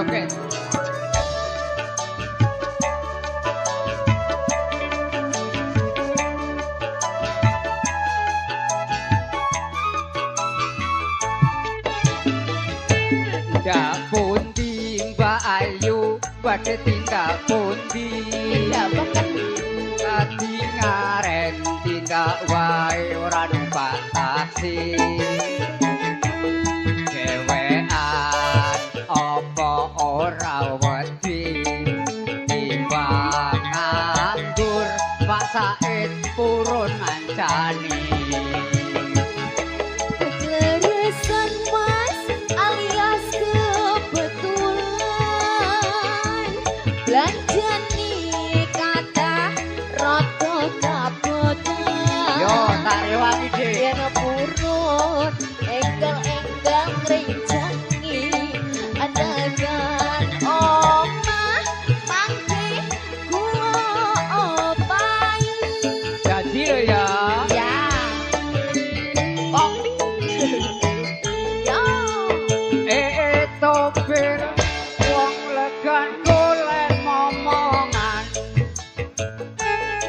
joget. Tindak pundi Mbak Ayu, badhe tindak pundi? Tindak peken. Dadi ngaren tindak wae ora numpak taksi. Dewean apa ora wedi timbang nganggur Pak Said purun ngancani. Kekleresan mas alias kebetulan belanjani kata rada kabotan. Yo tak rewangi Dik. Yen purun enggal-enggal ngrencangi adakan omah mangke kula opai. Janji lho ya. Ya. Oh, Ya. topir wong legan golek momongan.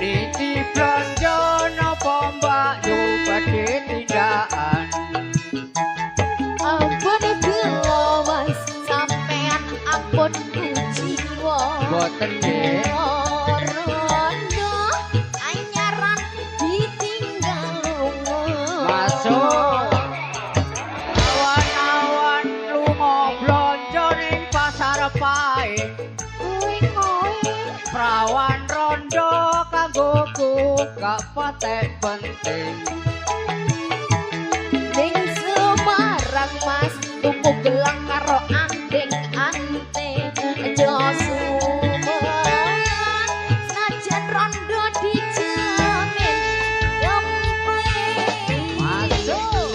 Niti blonjo napa Mbak Yu badhe tindakan. Ampun gelawas sampean ampun jiwa. Boten nggih. Rondo anyaran ditinggal lunga. Masuk. Awan-awan lunga blonjo ning pasar pae. Kowe Prawan rondo kanggoku gak patek penting. ning Semarang mas tuku gelang karo andeng ante aja sumeran najan rondo dijamin gempe. Masuk.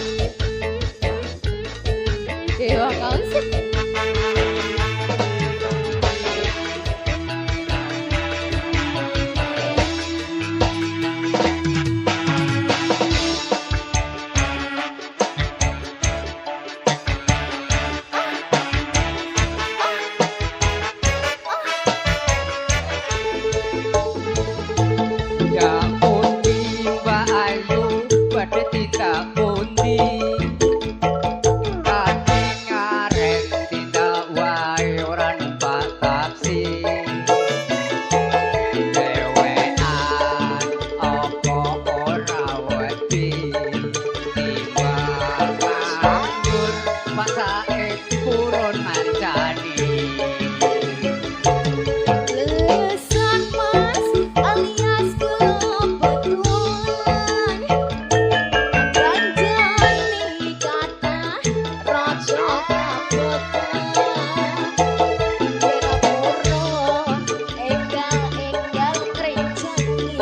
Dewa kausik. Ya pundi Mbak Ayu badhe tindak pundi? Dadi ngaren tindak wae ora numpak taksi. Dewean apa ora wedi timbang nganggur Pak Said purun ngancani. Lesan mas alias kebetulan belanjani kata rada kabotan. Yen purun enggal-enggal ngrencangi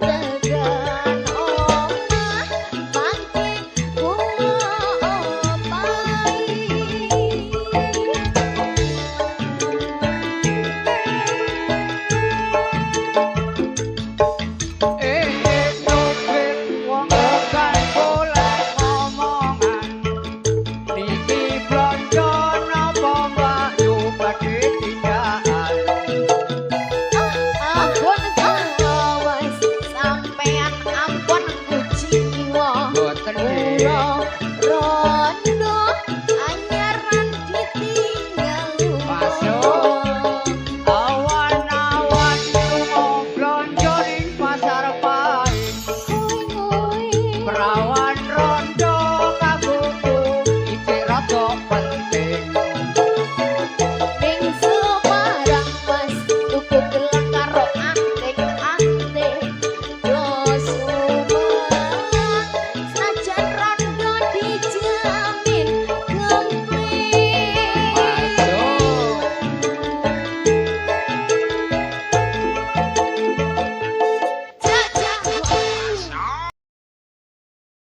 tegan omah mangke kula opai. Topir wong legan golek momongan. Niki blonjo napa Mbak Yu badhe tindakan. Ampun gelawas sampean ampun jiwa. Boten nggih. Rondo anyaran ditinggal Masuk. Awan-awan lunga blonjo ning pasar pae. Perawan rondo kanggoku iki rada penting.